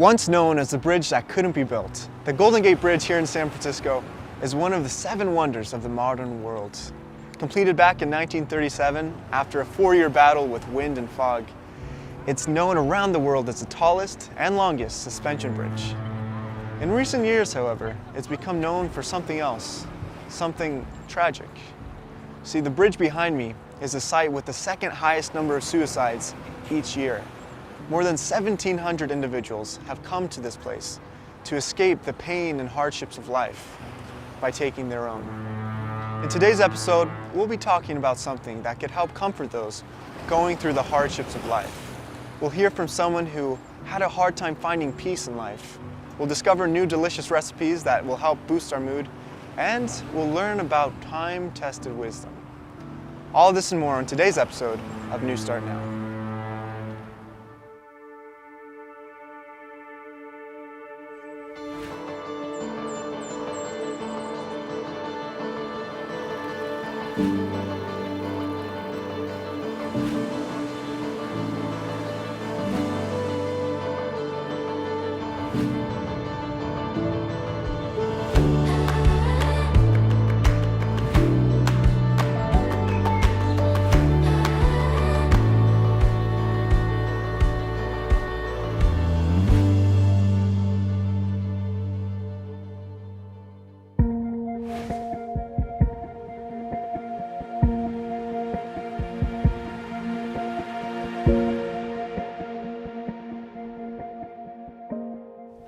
Once known as the bridge that couldn't be built, the Golden Gate Bridge here in San Francisco is one of the 7 wonders of the modern world. Completed back in 1937 after a 4-year battle with wind and fog, it's known around the world as the tallest and longest suspension bridge. In recent years, however, it's become known for something else, something tragic. See, the bridge behind me is a site with the second highest number of suicides each year. More than 1,700 individuals have come to this place to escape the pain and hardships of life by taking their own. In today's episode, we'll be talking about something that could help comfort those going through the hardships of life. We'll hear from someone who had a hard time finding peace in life. We'll discover new delicious recipes that will help boost our mood, and we'll learn about time-tested wisdom. All this and more on today's episode of New Start Now.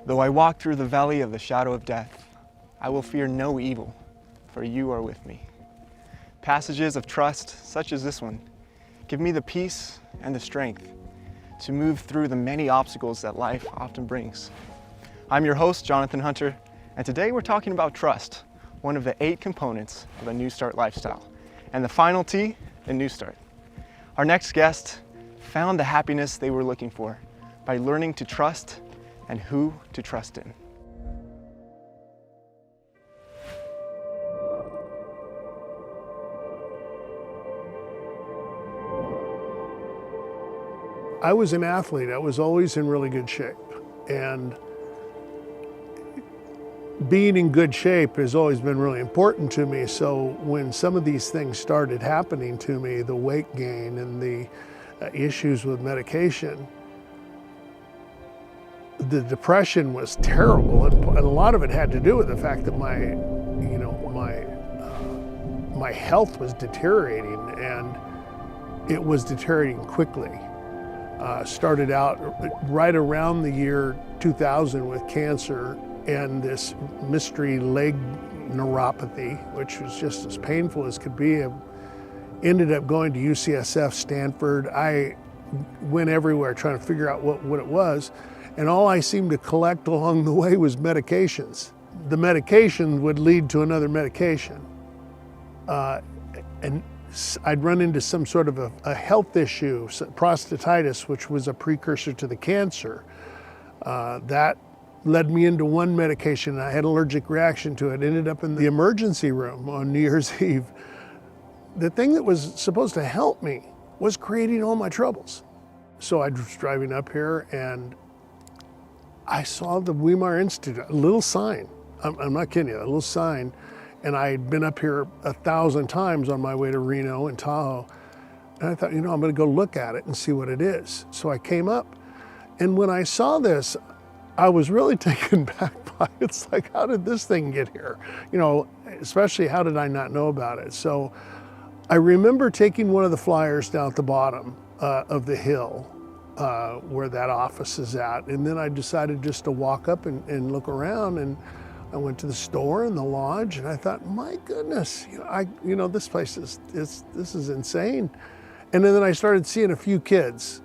Though I walk through the valley of the shadow of death, I will fear no evil, for you are with me. Passages of trust, such as this one, give me the peace and the strength to move through the many obstacles that life often brings. I'm your host, Jonathan Hunter, and today we're talking about trust, one of the 8 components of a New Start lifestyle, and the final T in New Start. Our next guest found the happiness they were looking for by learning to trust and who to trust in. I was an athlete. I was always in really good shape. And being in good shape has always been really important to me. So when some of these things started happening to me, the weight gain and the issues with medication, the depression was terrible, and a lot of it had to do with the fact that my health was deteriorating, and it was deteriorating quickly. Started out right around the year 2000 with cancer and this mystery leg neuropathy, which was just as painful as could be. I ended up going to UCSF, Stanford. I went everywhere trying to figure out what it was. And all I seemed to collect along the way was medications. The medication would lead to another medication. And I'd run into some sort of a health issue, prostatitis, which was a precursor to the cancer. That led me into one medication. I had an allergic reaction to it, ended up in the emergency room on New Year's Eve. The thing that was supposed to help me was creating all my troubles. So I was driving up here and I saw the Weimar Institute, a little sign. I'm not kidding you, a little sign. And I'd been up here 1,000 times on my way to Reno and Tahoe. And I thought, I'm gonna go look at it and see what it is. So I came up, and when I saw this, I was really taken back by it. It's like, how did this thing get here? Especially how did I not know about it? So I remember taking one of the flyers down at the bottom of the hill, where that office is at. And then I decided just to walk up and look around, and I went to the store and the lodge, and I thought, my goodness, this place this is insane. And then I started seeing a few kids,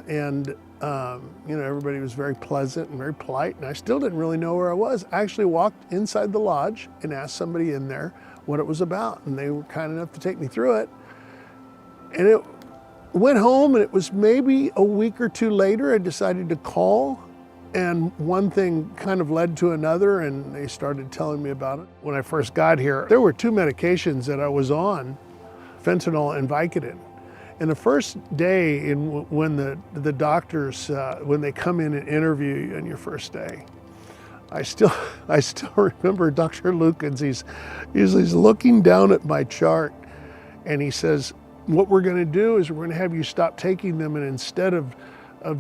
and everybody was very pleasant and very polite, and I still didn't really know where I was. I actually walked inside the lodge and asked somebody in there what it was about, and they were kind enough to take me through it. And it went home, and it was maybe a week or 2 later, I decided to call, and one thing kind of led to another, and they started telling me about it. When I first got here, there were 2 medications that I was on, fentanyl and Vicodin. And the first day when the doctors, when they come in and interview you on your first day, I still remember Dr. Lukens, he's looking down at my chart and he says, what we're gonna do is we're gonna have you stop taking them, and instead of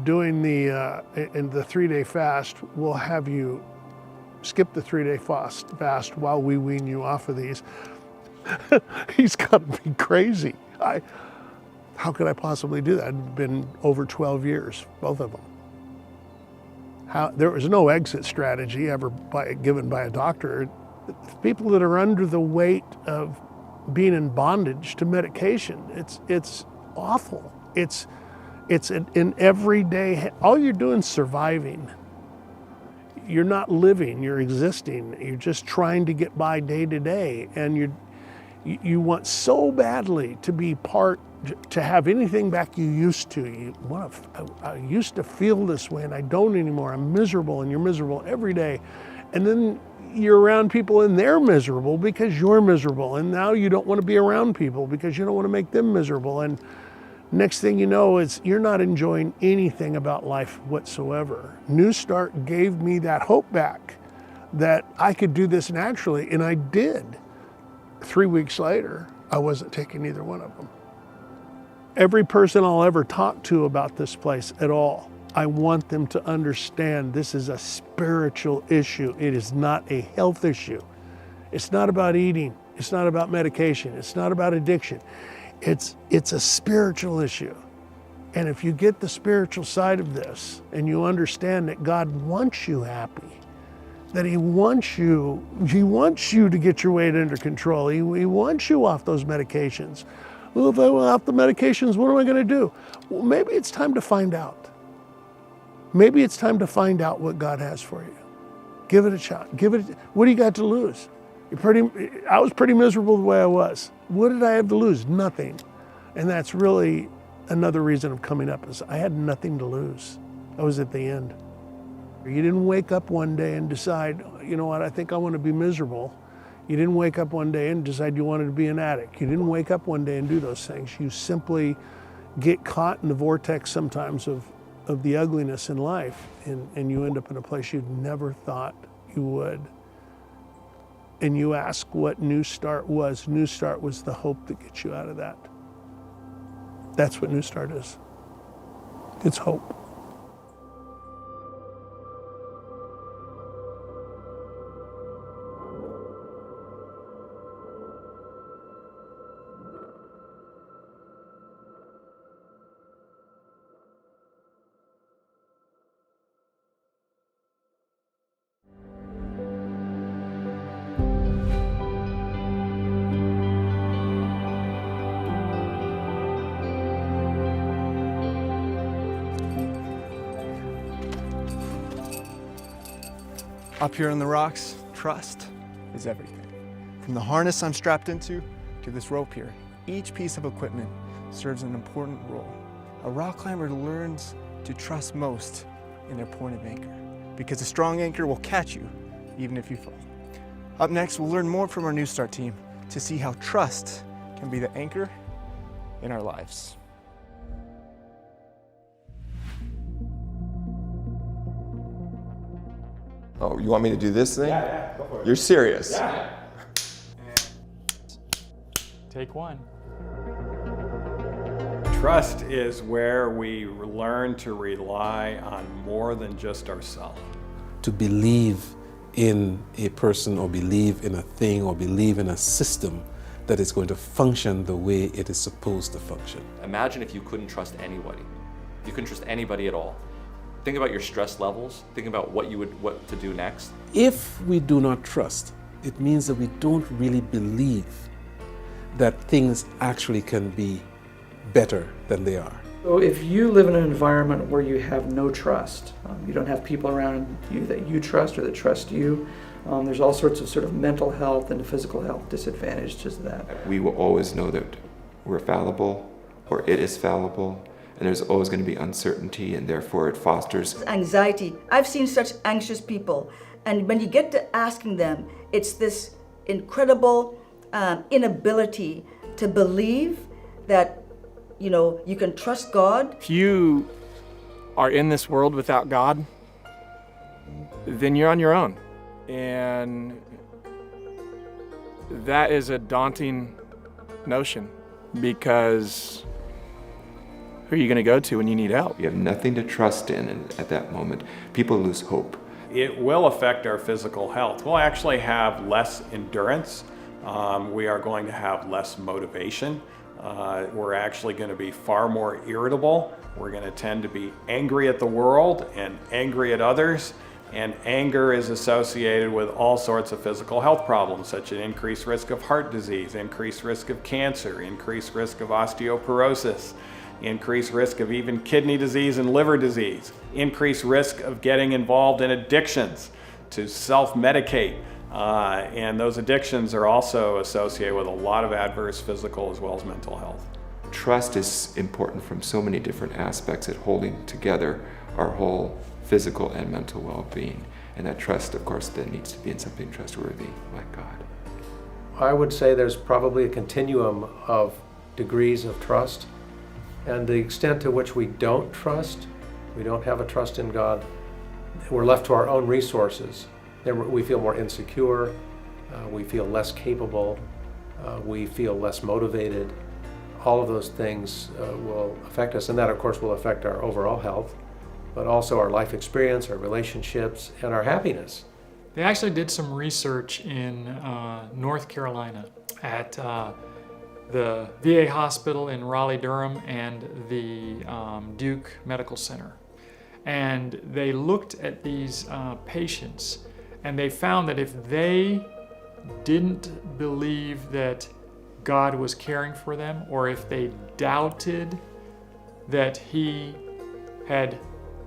doing the 3-day fast, we'll have you skip the 3-day fast while we wean you off of these. He's got to be crazy. How could I possibly do that? It'd been over 12 years, both of them. There was no exit strategy ever given by a doctor. People that are under the weight of being in bondage to medication, it's awful. It's an everyday, all you're doing is surviving. You're not living, you're existing. You're just trying to get by day to day. And you want so badly to be to have anything back you used to. I used to feel this way and I don't anymore. I'm miserable, and you're miserable every day. And then you're around people and they're miserable because you're miserable. And now you don't want to be around people because you don't want to make them miserable. And next thing you know is you're not enjoying anything about life whatsoever. NEWSTART gave me that hope back that I could do this naturally, and I did. 3 weeks later, I wasn't taking either one of them. Every person I'll ever talk to about this place at all, I want them to understand this is a spiritual issue. It is not a health issue. It's not about eating. It's not about medication. It's not about addiction. It's a spiritual issue. And if you get the spiritual side of this and you understand that God wants you happy, that He wants you to get your weight under control. He wants you off those medications. Well, if I'm off the medications, what am I going to do? Well, maybe it's time to find out. Maybe it's time to find out what God has for you. Give it a shot. What do you got to lose? I was pretty miserable the way I was. What did I have to lose? Nothing. And that's really another reason of coming up, is I had nothing to lose. I was at the end. You didn't wake up one day and decide, you know what, I think I want to be miserable. You didn't wake up one day and decide you wanted to be an addict. You didn't wake up one day and do those things. You simply get caught in the vortex sometimes of the ugliness in life, and you end up in a place you never thought you would. And you ask what NEWSTART was. NEWSTART was the hope that gets you out of that. That's what NEWSTART is. It's hope. Up here on the rocks, trust is everything. From the harness I'm strapped into to this rope here, each piece of equipment serves an important role. A rock climber learns to trust most in their point of anchor, because a strong anchor will catch you even if you fall. Up next, we'll learn more from our NEWSTART team to see how trust can be the anchor in our lives. Oh, you want me to do this thing? Yeah, go for it. You're serious? Yeah. Take one. Trust is where we learn to rely on more than just ourselves. To believe in a person, or believe in a thing, or believe in a system that is going to function the way it is supposed to function. Imagine if you couldn't trust anybody. If you couldn't trust anybody at all. Think about your stress levels. Think about what to do next. If we do not trust, it means that we don't really believe that things actually can be better than they are. So if you live in an environment where you have no trust, you don't have people around you that you trust or that trust you, there's all sorts of sort of mental health and physical health disadvantages to that. We will always know that we're fallible, or it is fallible, and there's always going to be uncertainty, and therefore it fosters anxiety. I've seen such anxious people, and when you get to asking them, it's this incredible inability to believe that you can trust God. If you are in this world without God, then you're on your own. And that is a daunting notion, because who are you going to go to when you need help? You have nothing to trust in, and at that moment, people lose hope. It will affect our physical health. We'll actually have less endurance. We are going to have less motivation. We're actually going to be far more irritable. We're going to tend to be angry at the world and angry at others. And anger is associated with all sorts of physical health problems, such as increased risk of heart disease, increased risk of cancer, increased risk of osteoporosis, increased risk of even kidney disease and liver disease, increased risk of getting involved in addictions, to self-medicate. And those addictions are also associated with a lot of adverse physical as well as mental health. Trust is important from so many different aspects at holding together our whole physical and mental well-being. And that trust, of course, then needs to be in something trustworthy like God. I would say there's probably a continuum of degrees of trust, and the extent to which we don't trust, we don't have a trust in God, we're left to our own resources. Then we feel more insecure, we feel less capable, we feel less motivated. All of those things will affect us, and that of course will affect our overall health, but also our life experience, our relationships, and our happiness. They actually did some research in North Carolina at the VA hospital in Raleigh-Durham and the Duke Medical Center. And they looked at these patients, and they found that if they didn't believe that God was caring for them, or if they doubted that He had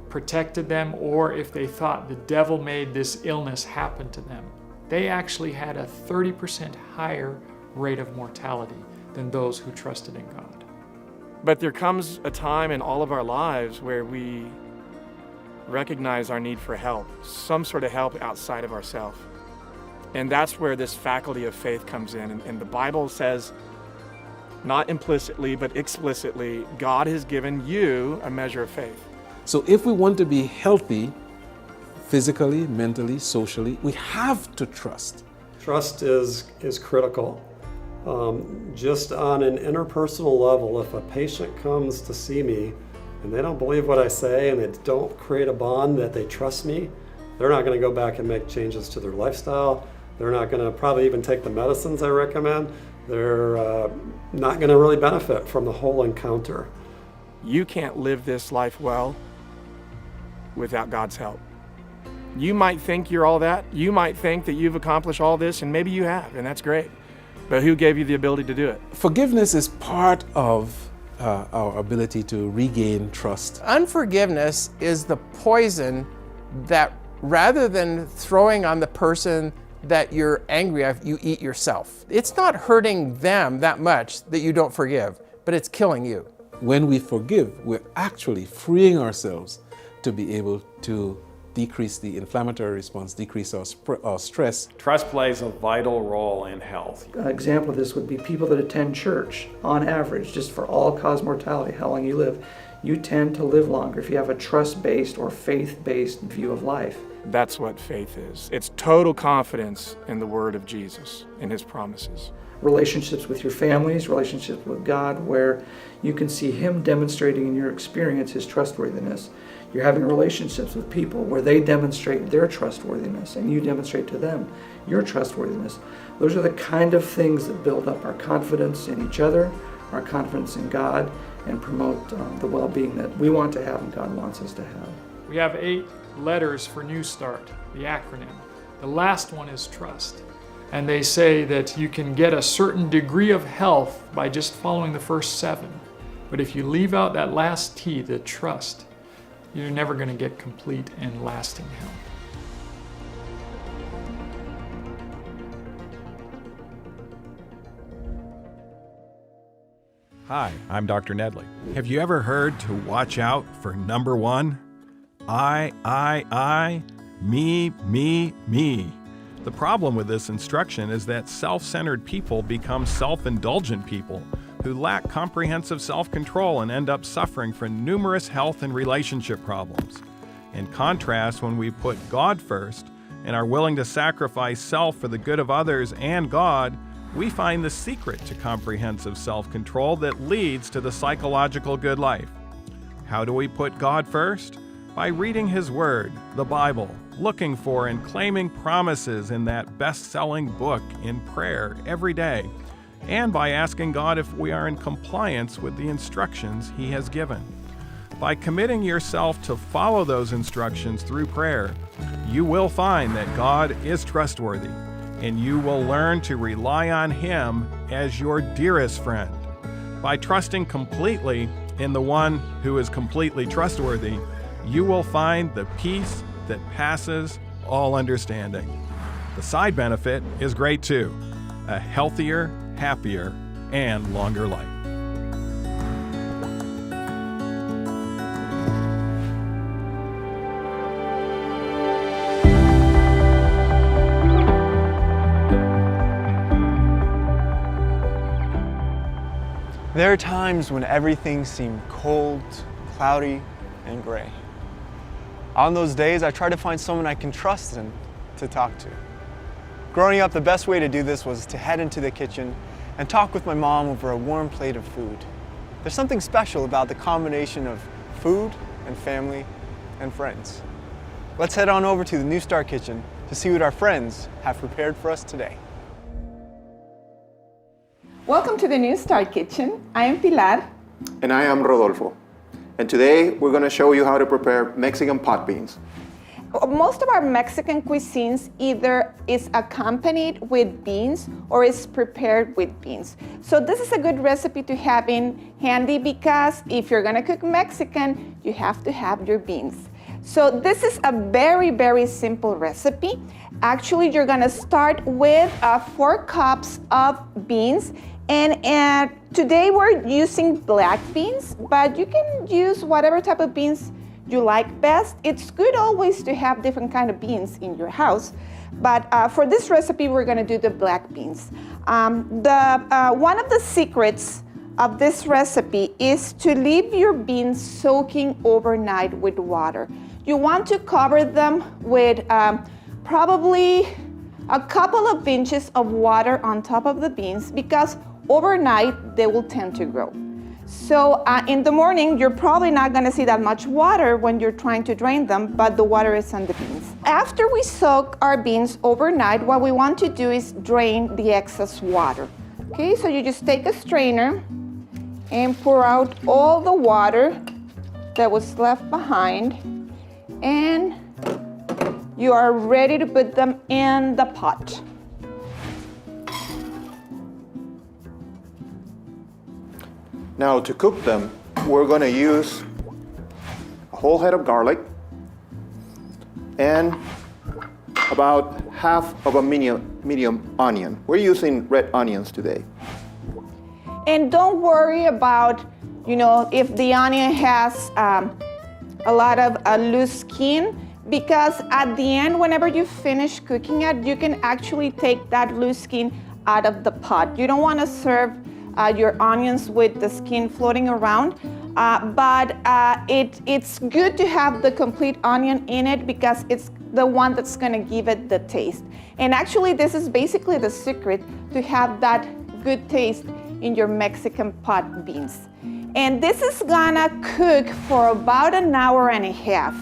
protected them, or if they thought the devil made this illness happen to them, they actually had a 30% higher rate of mortality than those who trusted in God. But there comes a time in all of our lives where we recognize our need for help, some sort of help outside of ourselves. And that's where this faculty of faith comes in. And the Bible says, not implicitly, but explicitly, God has given you a measure of faith. So if we want to be healthy, physically, mentally, socially, we have to trust. Trust is critical. Just on an interpersonal level, if a patient comes to see me and they don't believe what I say and they don't create a bond that they trust me, they're not going to go back and make changes to their lifestyle. They're not going to probably even take the medicines I recommend. They're not going to really benefit from the whole encounter. You can't live this life well without God's help. You might think you're all that. You might think that you've accomplished all this, and maybe you have, and that's great. But who gave you the ability to do it? Forgiveness is part of our ability to regain trust. Unforgiveness is the poison that, rather than throwing on the person that you're angry at, you eat yourself. It's not hurting them that much that you don't forgive, but it's killing you. When we forgive, we're actually freeing ourselves to be able to decrease the inflammatory response, decrease our stress. Trust plays a vital role in health. An example of this would be people that attend church. On average, just for all-cause mortality, how long you live, you tend to live longer if you have a trust-based or faith-based view of life. That's what faith is. It's total confidence in the word of Jesus, in His promises. Relationships with your families, relationships with God, where you can see Him demonstrating in your experience His trustworthiness. You're having relationships with people where they demonstrate their trustworthiness and you demonstrate to them your trustworthiness. Those are the kind of things that build up our confidence in each other, our confidence in God, and promote the well-being that we want to have and God wants us to have. We have 8 letters for NEWSTART, the acronym. The last one is trust. And they say that you can get a certain degree of health by just following the first 7. But if you leave out that last T, the trust, you're never going to get complete and lasting health. Hi, I'm Dr. Nedley. Have you ever heard to watch out for number 1? I, me. The problem with this instruction is that self-centered people become self-indulgent people, who lack comprehensive self-control and end up suffering from numerous health and relationship problems. In contrast, when we put God first and are willing to sacrifice self for the good of others and God, we find the secret to comprehensive self-control that leads to the psychological good life. How do we put God first? By reading His Word, the Bible, looking for and claiming promises in that best-selling book in prayer every day, and by asking God if we are in compliance with the instructions He has given. By committing yourself to follow those instructions through prayer, you will find that God is trustworthy, and you will learn to rely on Him as your dearest friend. By trusting completely in the one who is completely trustworthy, you will find the peace that passes all understanding. The side benefit is great too: a healthier, happier, and longer life. There are times when everything seemed cold, cloudy, and gray. On those days, I try to find someone I can trust and to talk to. Growing up, the best way to do this was to head into the kitchen and talk with my mom over a warm plate of food. There's something special about the combination of food and family and friends. Let's head on over to the NEWSTART kitchen to see what our friends have prepared for us today. Welcome to the NEWSTART kitchen. I am Pilar. And I am Rodolfo. And today we're going to show you how to prepare Mexican pot beans. Most of our Mexican cuisines either is accompanied with beans or is prepared with beans. So this is a good recipe to have in handy because if you're going to cook Mexican, you have to have your beans. So this is a very, very simple recipe. Actually, you're going to start with 4 cups of beans. And today we're using black beans, but you can use whatever type of beans you like best. It's good always to have different kind of beans in your house, but for this recipe we're going to do the black beans. One of the secrets of this recipe is to leave your beans soaking overnight with water. You want to cover them with probably a couple of inches of water on top of the beans because overnight they will tend to grow. So in the morning, you're probably not going to see that much water when you're trying to drain them, but the water is on the beans. After we soak our beans overnight, what we want to do is drain the excess water. Okay, so you just take a strainer and pour out all the water that was left behind, and you are ready to put them in the pot. Now to cook them, we're going to use a whole head of garlic and about half of a medium onion. We're using red onions today. And don't worry about, if the onion has a lot of loose skin, because at the end, whenever you finish cooking it, you can actually take that loose skin out of the pot. You don't want to serve your onions with the skin floating around, but it's good to have the complete onion in it because it's the one that's going to give it the taste. And actually, this is basically the secret to have that good taste in your Mexican pot beans. And this is gonna cook for about an hour and a half.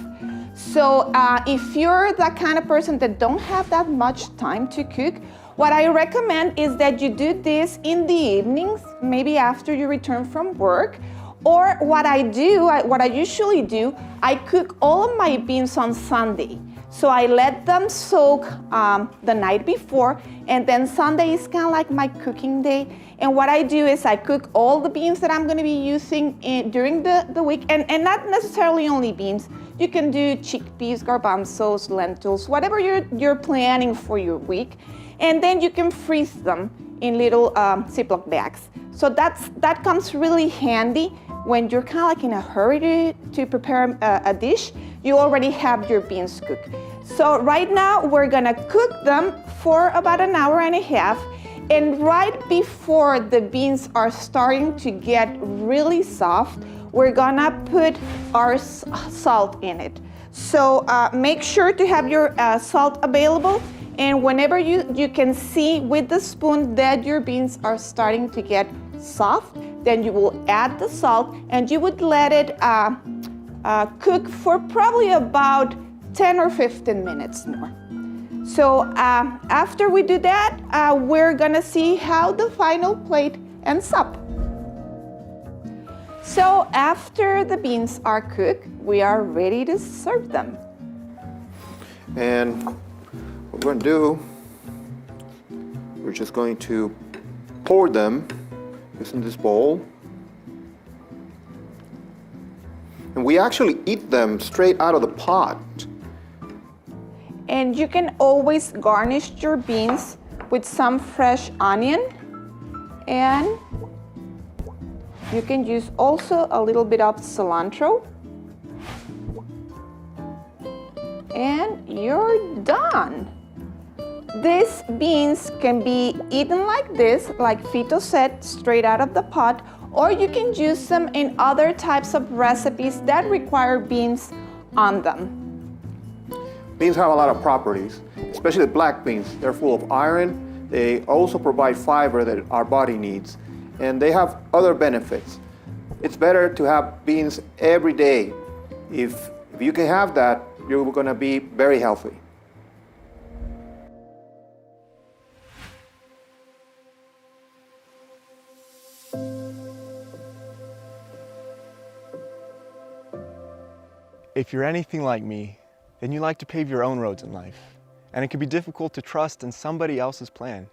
So if you're that kind of person that don't have that much time to cook, what I recommend is that you do this in the evenings, maybe after you return from work. Or what I usually do, I cook all of my beans on Sunday. So I let them soak the night before, and then Sunday is kind of like my cooking day. And what I do is I cook all the beans that I'm going to be using during the week, and not necessarily only beans. You can do chickpeas, garbanzos, lentils, whatever you're planning for your week. And then you can freeze them in little Ziploc bags. So that comes really handy when you're kind of like in a hurry to prepare a dish. You already have your beans cooked. So right now we're gonna cook them for about an hour and a half. And right before the beans are starting to get really soft, we're gonna put our salt in it. So make sure to have your salt available, and whenever you can see with the spoon that your beans are starting to get soft, then you will add the salt and you would let it cook for probably about 10 or 15 minutes more. So after we do that, we're gonna see how the final plate ends up. So after the beans are cooked, we are ready to serve them. And what we're going to do, we're just going to pour them in this bowl. And we actually eat them straight out of the pot. And you can always garnish your beans with some fresh onion, and you can use also a little bit of cilantro. And you're done. These beans can be eaten like this, like Fito said, straight out of the pot, or you can use them in other types of recipes that require beans on them. Beans have a lot of properties, especially the black beans. They're full of iron. They also provide fiber that our body needs, and they have other benefits. It's better to have beans every day. If you can have that, you're going to be very healthy. If you're anything like me, then you like to pave your own roads in life, and it can be difficult to trust in somebody else's plan.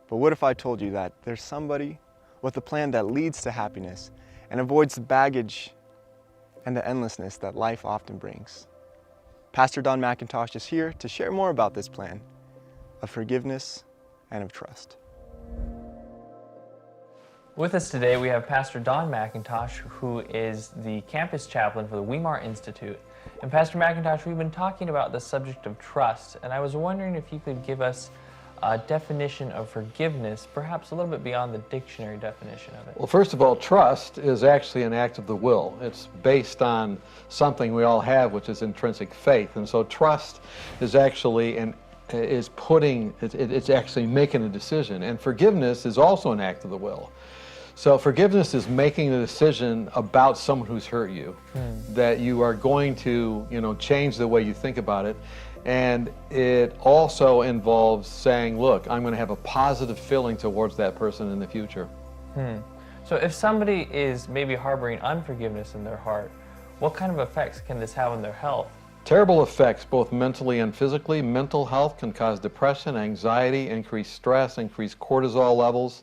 But what if I told you that there's somebody with a plan that leads to happiness and avoids the baggage and the endlessness that life often brings? Pastor Don McIntosh is here to share more about this plan of forgiveness and of trust. With us today, we have Pastor Don McIntosh, who is the campus chaplain for the Weimar Institute. And Pastor McIntosh, we've been talking about the subject of trust, and I was wondering if you could give us a definition of forgiveness, perhaps a little bit beyond the dictionary definition of it. Well, first of all, trust is actually an act of the will. It's based on something we all have, which is intrinsic faith. And so trust is actually it's actually making a decision. And forgiveness is also an act of the will. So forgiveness is making a decision about someone who's hurt you, that you are going to, change the way you think about it. And it also involves saying, look, I'm going to have a positive feeling towards that person in the future. So if somebody is maybe harboring unforgiveness in their heart, what kind of effects can this have on their health? Terrible effects, both mentally and physically. Mental health can cause depression, anxiety, increased stress, increased cortisol levels.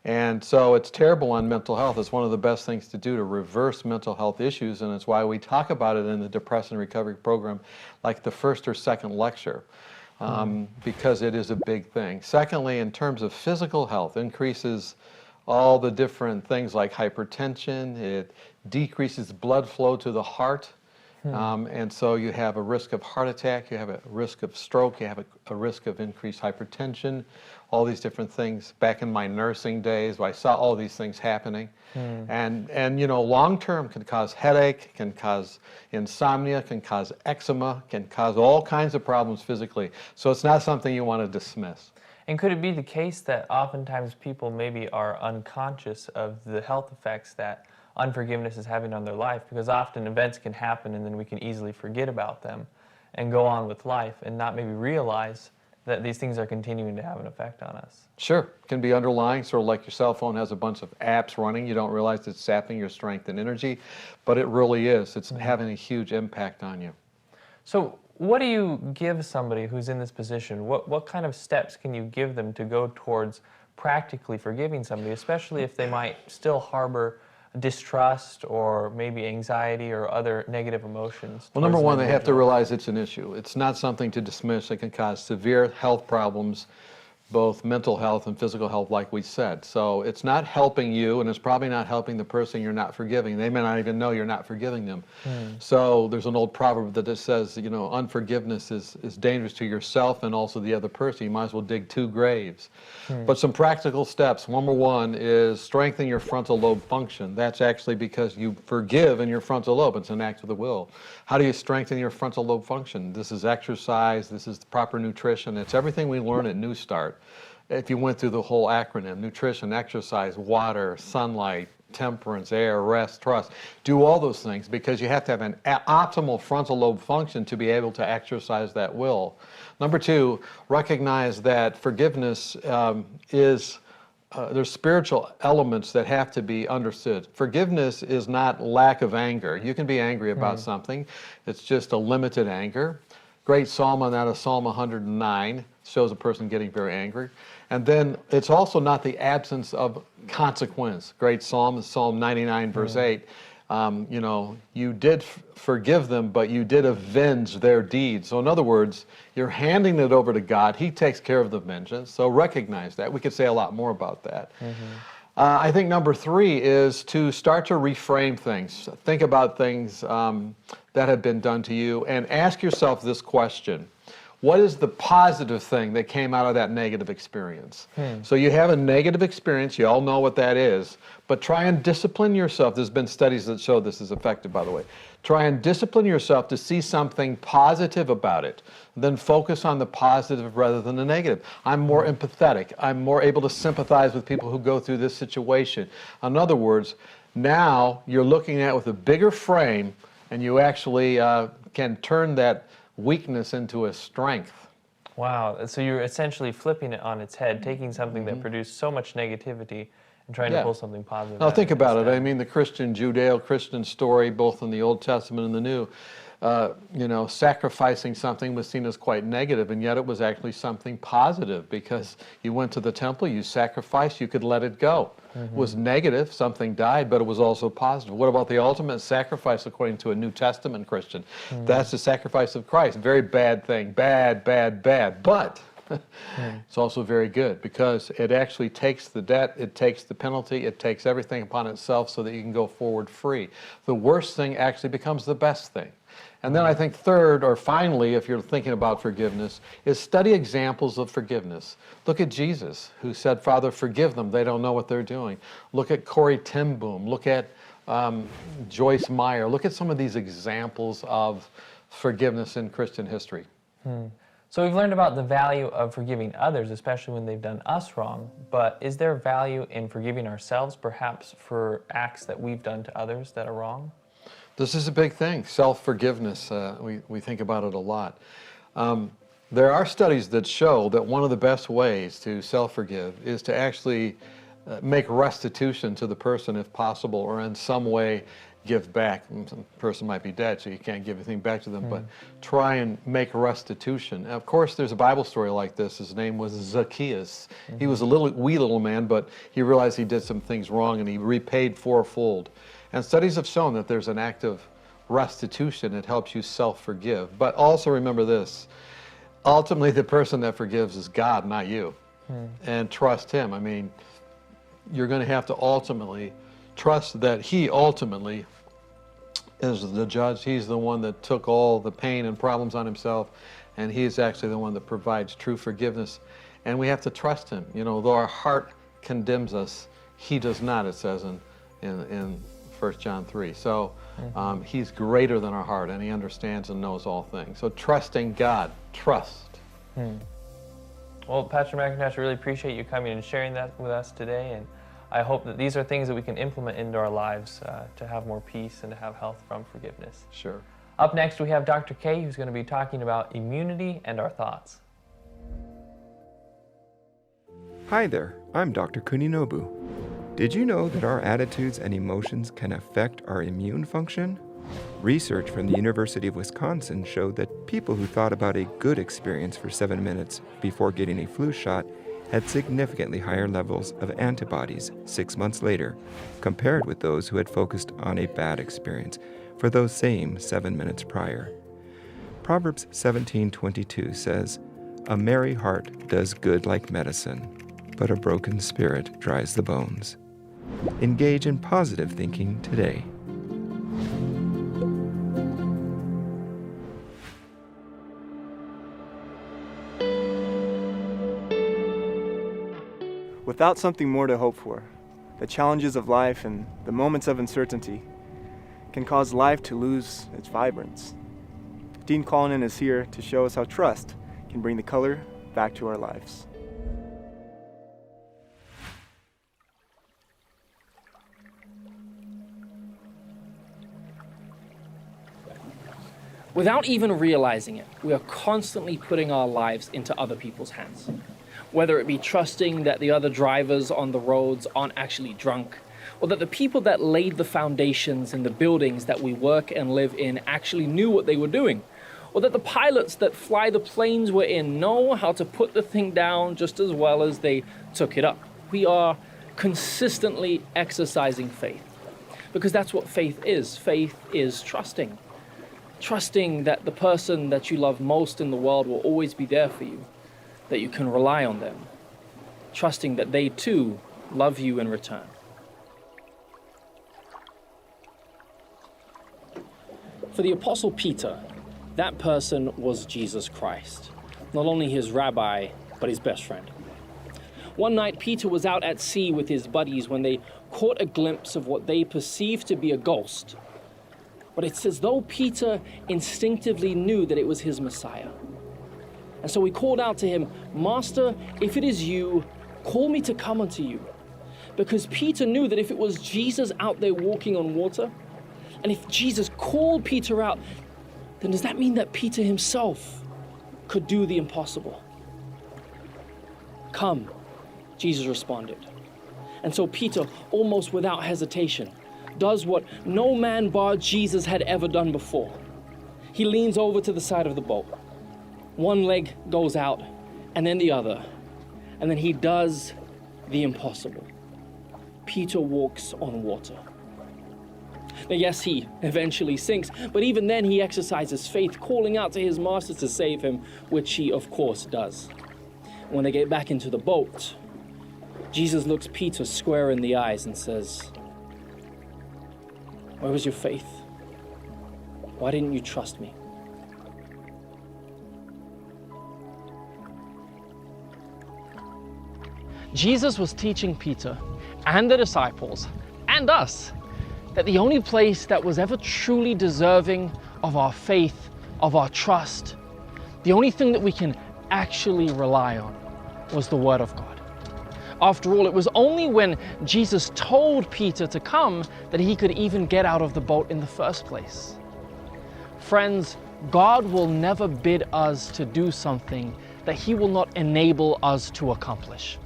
And so it's terrible on mental health. It's one of the best things to do to reverse mental health issues, and it's why we talk about it in the Depression Recovery Program like the first or second lecture, because it is a big thing. Secondly, in terms of physical health, increases all the different things like hypertension. It decreases blood flow to the heart. And so you have a risk of heart attack, you have a risk of stroke, you have a risk of increased hypertension, all these different things. Back in my nursing days, I saw all these things happening. And long-term can cause headache, can cause insomnia, can cause eczema, can cause all kinds of problems physically. So it's not something you want to dismiss. And could it be the case that oftentimes people maybe are unconscious of the health effects that unforgiveness is having on their life, because often events can happen and then we can easily forget about them and go on with life and not maybe realize that these things are continuing to have an effect on us? Sure, it can be underlying, sort of like your cell phone has a bunch of apps running. You don't realize it's sapping your strength and energy, but it really is. It's having a huge impact on you. So what do you give somebody who's in this position? What kind of steps can you give them to go towards practically forgiving somebody, especially if they might still harbor distrust or maybe anxiety or other negative emotions? Well, number one, they have to realize it's an issue. It's not something to dismiss. It can cause severe health problems both mental health and physical health, like we said. So it's not helping you, and it's probably not helping the person you're not forgiving. They may not even know you're not forgiving them. So there's an old proverb that just says, you know, unforgiveness is dangerous to yourself and also the other person. You might as well dig 2 graves. But some practical steps. Number 1 is strengthen your frontal lobe function. That's actually because you forgive in your frontal lobe. It's an act of the will. How do you strengthen your frontal lobe function? This is exercise, this is the proper nutrition. It's everything we learn at NEWSTART. If you went through the whole acronym, nutrition, exercise, water, sunlight, temperance, air, rest, trust, do all those things because you have to have an optimal frontal lobe function to be able to exercise that will. Number 2, recognize that forgiveness there's spiritual elements that have to be understood. Forgiveness is not lack of anger. You can be angry about something. It's just a limited anger. Great psalm on that is Psalm 109. Shows a person getting very angry. And then it's also not the absence of consequence. Great psalm is Psalm 99, verse 8. You know, you did forgive them, but you did avenge their deeds. So in other words, you're handing it over to God. He takes care of the vengeance. So recognize that. We could say a lot more about that. I think number 3 is to start to reframe things. Think about things that have been done to you and ask yourself this question. What is the positive thing that came out of that negative experience? So you have a negative experience, you all know what that is, but try and discipline yourself. There's been studies that show this is effective, by the way. Try and discipline yourself to see something positive about it. Then focus on the positive rather than the negative. I'm more empathetic. I'm more able to sympathize with people who go through this situation. In other words, now you're looking at it with a bigger frame, and you actually can turn that weakness into a strength. Wow, so you're essentially flipping it on its head, taking something that produced so much negativity and trying to pull something positive Now out think of it about it. instead. I mean, the Christian, Judeo-Christian story, both in the Old Testament and the New, you know, sacrificing something was seen as quite negative, and yet it was actually something positive because you went to the temple, you sacrificed, you could let it go. It was negative, something died, but it was also positive. What about the ultimate sacrifice according to a New Testament Christian? That's the sacrifice of Christ. Very bad thing, bad, bad, bad, but it's also very good because it actually takes the debt, it takes the penalty, it takes everything upon itself so that you can go forward free. The worst thing actually becomes the best thing. And then I think third, or finally, if you're thinking about forgiveness, is study examples of forgiveness. Look at Jesus, who said, Father, forgive them. They don't know what they're doing. Look at Corrie ten Boom. Look at Joyce Meyer. Look at some of these examples of forgiveness in Christian history. So we've learned about the value of forgiving others, especially when they've done us wrong, but is there value in forgiving ourselves, perhaps for acts that we've done to others that are wrong? This is a big thing, self-forgiveness. We think about it a lot. There are studies that show that one of the best ways to self-forgive is to actually make restitution to the person if possible, or in some way give back. Some person might be dead, so you can't give anything back to them, but try and make restitution. Of course, there's a Bible story like this. His name was Zacchaeus. He was a wee little man, but he realized he did some things wrong, and he repaid fourfold. And studies have shown that there's an act of restitution that helps you self-forgive. But also remember this, ultimately the person that forgives is God, not you. And trust Him. I mean, you're going to have to ultimately trust that He ultimately is the judge. He's the one that took all the pain and problems on Himself, and He's actually the one that provides true forgiveness. And we have to trust Him. You know, though our heart condemns us, He does not, it says in 1 John 3. So He's greater than our heart, and He understands and knows all things. So trusting God, trust. Well, Pastor McIntosh, I really appreciate you coming and sharing that with us today, and I hope that these are things that we can implement into our lives to have more peace and to have health from forgiveness. Sure. Up next, we have Dr. K, who's going to be talking about immunity and our thoughts. Hi there, I'm Dr. Kuninobu. Did you know that our attitudes and emotions can affect our immune function? Research from the University of Wisconsin showed that people who thought about a good experience for 7 minutes before getting a flu shot had significantly higher levels of antibodies 6 months later, compared with those who had focused on a bad experience for those same 7 minutes prior. Proverbs 17:22 says, A merry heart does good like medicine, but a broken spirit dries the bones. Engage in positive thinking today. Without something more to hope for, the challenges of life and the moments of uncertainty can cause life to lose its vibrance. Dean Cullinan is here to show us how trust can bring the color back to our lives. Without even realizing it, we are constantly putting our lives into other people's hands. Whether it be trusting that the other drivers on the roads aren't actually drunk, or that the people that laid the foundations in the buildings that we work and live in actually knew what they were doing, or that the pilots that fly the planes we're in know how to put the thing down just as well as they took it up. We are consistently exercising faith, because that's what faith is. Faith is trusting. Trusting that the person that you love most in the world will always be there for you, that you can rely on them. Trusting that they too love you in return. For the Apostle Peter, that person was Jesus Christ, not only his rabbi, but his best friend. One night, Peter was out at sea with his buddies when they caught a glimpse of what they perceived to be a ghost. But it's as though Peter instinctively knew that it was his Messiah. And so he called out to him, "Master, if it is you, call me to come unto you." Because Peter knew that if it was Jesus out there walking on water, and if Jesus called Peter out, then does that mean that Peter himself could do the impossible? "Come," Jesus responded. And so Peter, almost without hesitation, does what no man bar Jesus had ever done before. He leans over to the side of the boat. One leg goes out, and then the other. And then he does the impossible. Peter walks on water. Now, yes, he eventually sinks, but even then he exercises faith, calling out to his master to save him, which he, of course, does. When they get back into the boat, Jesus looks Peter square in the eyes and says, "Where was your faith? Why didn't you trust me?" Jesus was teaching Peter and the disciples and us that the only place that was ever truly deserving of our faith, of our trust, the only thing that we can actually rely on was the Word of God. After all, it was only when Jesus told Peter to come that he could even get out of the boat in the first place. Friends, God will never bid us to do something that He will not enable us to accomplish.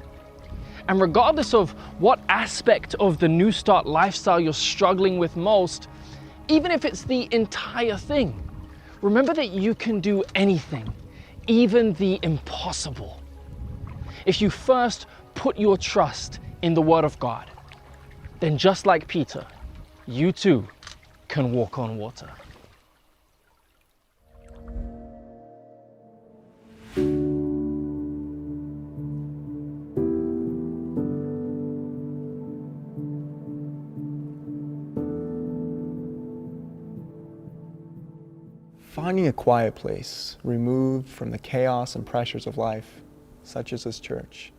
And regardless of what aspect of the NEWSTART lifestyle you're struggling with most, even if it's the entire thing, remember that you can do anything, even the impossible, if you first put your trust in the Word of God. Then just like Peter, you too can walk on water. Finding a quiet place, removed from the chaos and pressures of life, such as this church,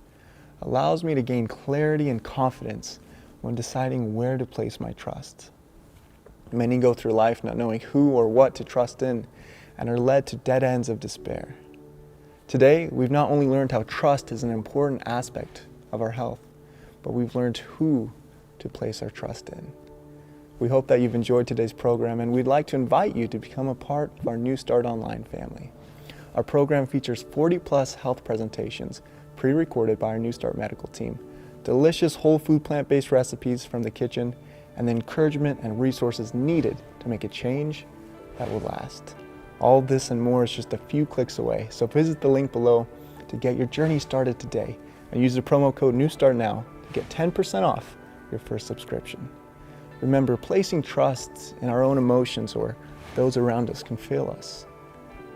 allows me to gain clarity and confidence when deciding where to place my trust. Many go through life not knowing who or what to trust in and are led to dead ends of despair. Today, we've not only learned how trust is an important aspect of our health, but we've learned who to place our trust in. We hope that you've enjoyed today's program, and we'd like to invite you to become a part of our NEWSTART Online family. Our program features 40+ health presentations pre-recorded by our NEWSTART medical team, delicious whole food plant-based recipes from the kitchen, and the encouragement and resources needed to make a change that will last. All this and more is just a few clicks away, so visit the link below to get your journey started today and use the promo code NEWSTART now to get 10% off your first subscription. Remember, placing trust in our own emotions or those around us can fail us.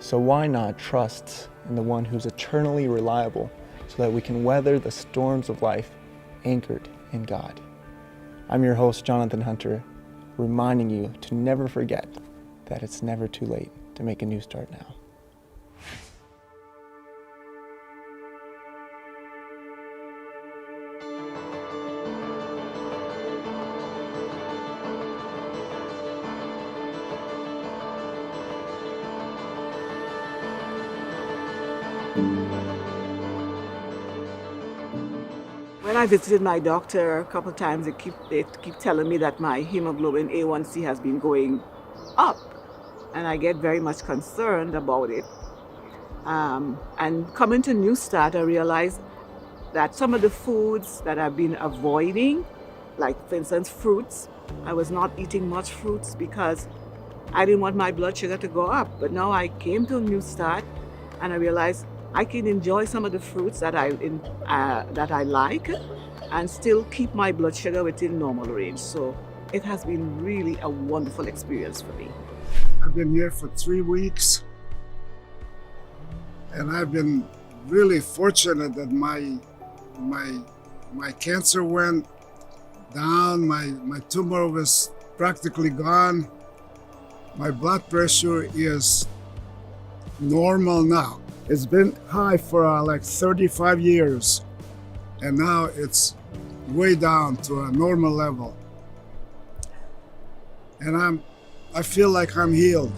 So why not trust in the one who's eternally reliable so that we can weather the storms of life anchored in God? I'm your host, Jonathan Hunter, reminding you to never forget that it's never too late to make a new start now. When I visited my doctor a couple of times, they keep telling me that my hemoglobin A1C has been going up, and I get very much concerned about it. And coming to NEWSTART, I realized that some of the foods that I've been avoiding, like for instance fruits, I was not eating much fruits because I didn't want my blood sugar to go up. But now I came to NEWSTART and I realized I can enjoy some of the fruits that I like and still keep my blood sugar within normal range. So it has been really a wonderful experience for me. I've been here for 3 weeks, and I've been really fortunate that my cancer went down, my tumor was practically gone. My blood pressure is normal now. It's been high for like 35 years, and now it's way down to a normal level. And I feel like I'm healed.